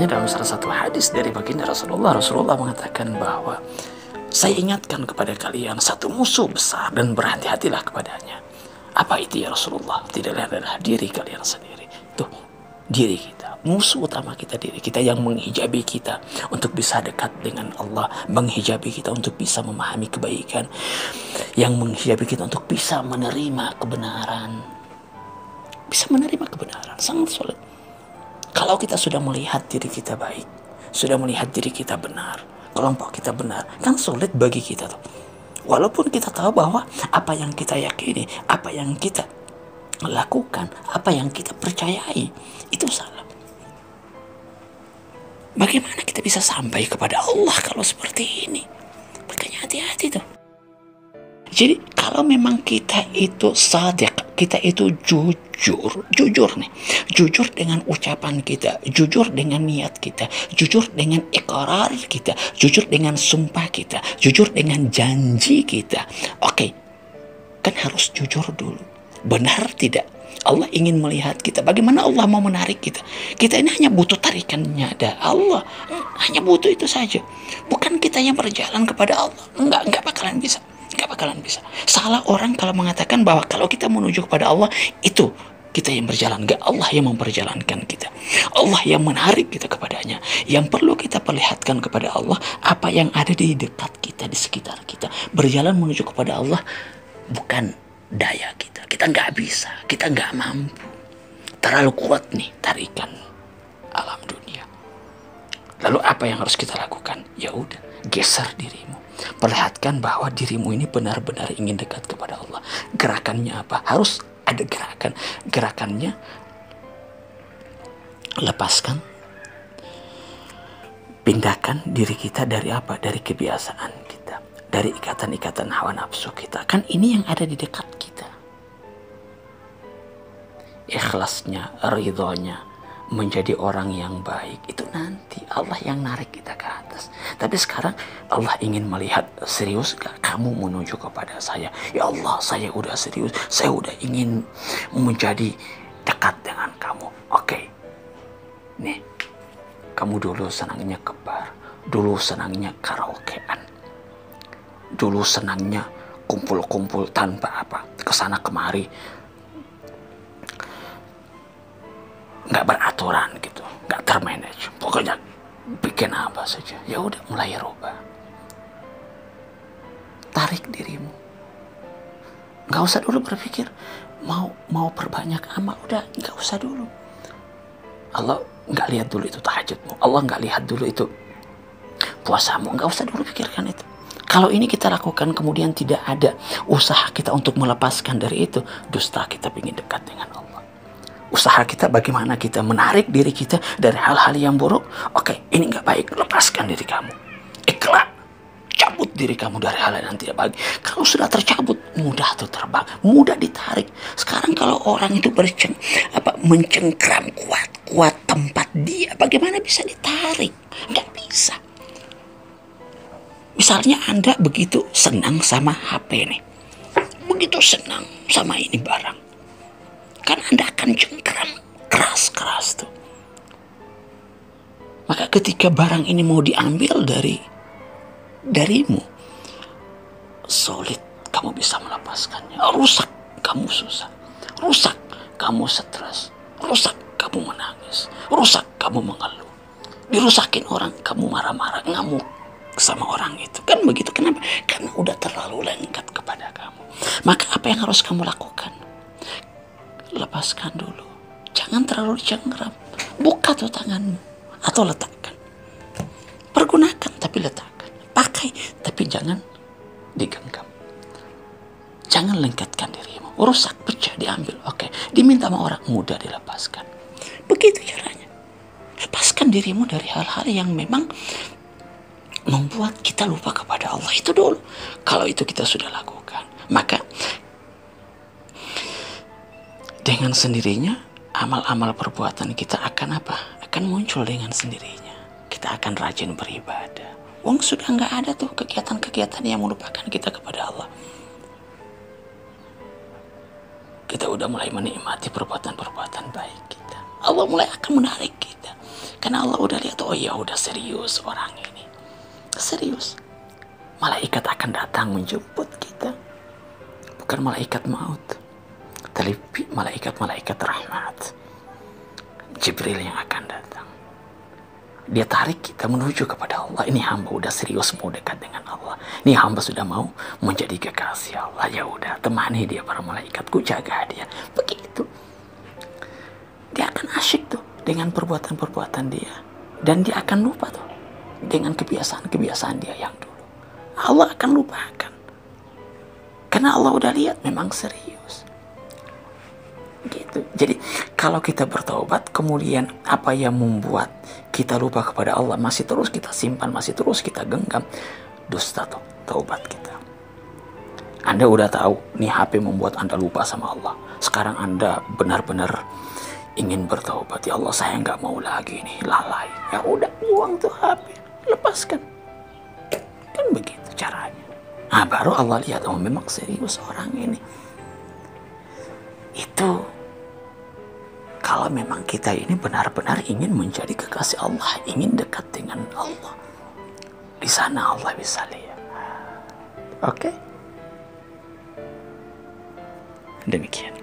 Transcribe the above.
Makanya dalam salah satu hadis dari baginda Rasulullah mengatakan bahwa saya ingatkan kepada kalian satu musuh besar dan berhati-hatilah kepadanya. Apa itu ya Rasulullah? Tidak lain adalah diri kalian sendiri. Tuh, diri kita. Musuh utama kita diri kita yang menghijabi kita untuk bisa dekat dengan Allah, menghijabi kita untuk bisa memahami kebaikan, yang menghijabi kita untuk bisa menerima kebenaran. Bisa menerima kebenaran, sangat sulit. Kalau kita sudah melihat diri kita baik, sudah melihat diri kita benar, kelompok kita benar, kan sulit bagi kita tuh. Walaupun kita tahu bahwa apa yang kita yakini, apa yang kita lakukan, apa yang kita percayai, itu salah. Bagaimana kita bisa sampai kepada Allah kalau seperti ini? Makanya hati-hati tuh. Jadi kalau memang kita itu sadiq, kita itu jujur nih, jujur dengan ucapan kita, jujur dengan niat kita, jujur dengan iqrar kita, jujur dengan sumpah kita, jujur dengan janji kita. Oke, kan harus jujur dulu. Benar tidak? Allah ingin melihat kita. Bagaimana Allah mau menarik kita? Kita ini hanya butuh tarikannya ada Allah. Hanya butuh itu saja. Bukan kita yang berjalan kepada Allah. Enggak bakalan bisa. Enggak bakalan bisa. Salah orang kalau mengatakan bahwa kalau kita menuju kepada Allah, itu kita yang berjalan. Enggak, Allah yang memperjalankan kita. Allah yang menarik kita kepadanya. Yang perlu kita perlihatkan kepada Allah, apa yang ada di dekat kita, di sekitar kita. Berjalan menuju kepada Allah bukan daya kita. Kita nggak bisa, kita nggak mampu. Terlalu kuat nih tarikan alam dunia. Lalu apa yang harus kita lakukan? Ya udah, geser dirimu. Perlihatkan bahwa dirimu ini benar-benar ingin dekat kepada Allah. Gerakannya apa? Harus ada gerakan. Gerakannya lepaskan, pindahkan diri kita dari apa? Dari kebiasaan kita, dari ikatan-ikatan hawa nafsu kita. Kan ini yang ada di dekat kita. Ikhlasnya, ridhonya, menjadi orang yang baik, itu nanti Allah yang narik kita ke atas. Tapi sekarang Allah ingin melihat, serius gak kamu menuju kepada saya? Ya Allah, saya udah serius, saya udah ingin menjadi dekat dengan kamu. Oke, nih, kamu dulu senangnya ke bar, dulu senangnya karaokean, dulu senangnya kumpul-kumpul tanpa apa, kesana kemari, nggak beraturan gitu, nggak termanage, pokoknya bikin apa saja. Ya udah, mulai rubah, tarik dirimu. Nggak usah dulu berpikir mau perbanyak amal, udah nggak usah dulu. Allah nggak lihat dulu itu tahajudmu, Allah nggak lihat dulu itu puasamu, nggak usah dulu pikirkan itu. Kalau ini kita lakukan kemudian tidak ada usaha kita untuk melepaskan dari itu, dusta kita ingin dekat dengan Allah. Usaha kita bagaimana kita menarik diri kita dari hal-hal yang buruk. Oke, ini nggak baik, lepaskan diri kamu. Ikhlas, cabut diri kamu dari hal yang tidak baik. Kalau sudah tercabut, mudah tuh terbang, mudah ditarik. Sekarang kalau orang itu mencengkram kuat tempat dia, bagaimana bisa ditarik? Nggak bisa. Misalnya Anda begitu senang sama HP nih, begitu senang sama ini barang, kan Anda akan cengkram keras-keras tuh. Maka ketika barang ini mau diambil darimu, sulit kamu bisa melepaskannya. Rusak, kamu susah. Rusak, kamu stres. Rusak, kamu menangis. Rusak, kamu mengeluh. Dirusakin orang, kamu marah-marah, ngamuk sama orang itu. Kan begitu, kenapa? Karena udah terlalu lengket kepada kamu. Maka apa yang harus kamu lakukan? Lepaskan dulu, jangan terlalu dicengkram. Buka tuh tanganmu atau letakkan. Pergunakan tapi letakkan. Pakai tapi jangan digenggam. Jangan lengketkan dirimu. Rusak, pecah, diambil. Oke, diminta sama orang, mudah dilepaskan. Begitu caranya. Lepaskan dirimu dari hal-hal yang memang membuat kita lupa kepada Allah. Itu dulu. Kalau itu kita sudah lakukan, maka dengan sendirinya amal-amal perbuatan kita akan apa? Akan muncul dengan sendirinya. Kita akan rajin beribadah. Wong sudah nggak ada tuh kegiatan-kegiatan yang melupakan kita kepada Allah. Kita udah mulai menikmati perbuatan-perbuatan baik kita. Allah mulai akan menarik kita. Karena Allah udah lihat, oh ya udah serius orang ini. Serius. Malaikat akan datang menjemput kita. Bukan malaikat maut. Tapi malaikat-malaikat rahmat. Jibril yang akan datang. Dia tarik kita menuju kepada Allah. Ini hamba udah serius mau dekat dengan Allah. Ini hamba sudah mau menjadi kekasih Allah. Ya udah, temani dia para malaikatku, jaga dia. Begitu. Dia akan asyik tuh dengan perbuatan-perbuatan dia. Dan dia akan lupa tuh dengan kebiasaan-kebiasaan dia yang dulu. Allah akan lupakan. Karena Allah udah lihat memang serius. Gitu. Jadi kalau kita bertaubat, kemudian apa yang membuat kita lupa kepada Allah masih terus kita simpan, masih terus kita genggam, dusta tuh taubat kita. Anda udah tahu nih HP membuat Anda lupa sama Allah. Sekarang Anda benar-benar ingin bertaubat. Ya Allah, saya nggak mau lagi nih lalai. Ya udah, buang tuh HP, lepaskan. Kan begitu caranya. Nah, baru Allah lihat, oh memang serius orang ini. Itu kalau memang kita ini benar-benar ingin menjadi kekasih Allah, ingin dekat dengan Allah. Di sana Allah bisa lihat. Oke? Demikian.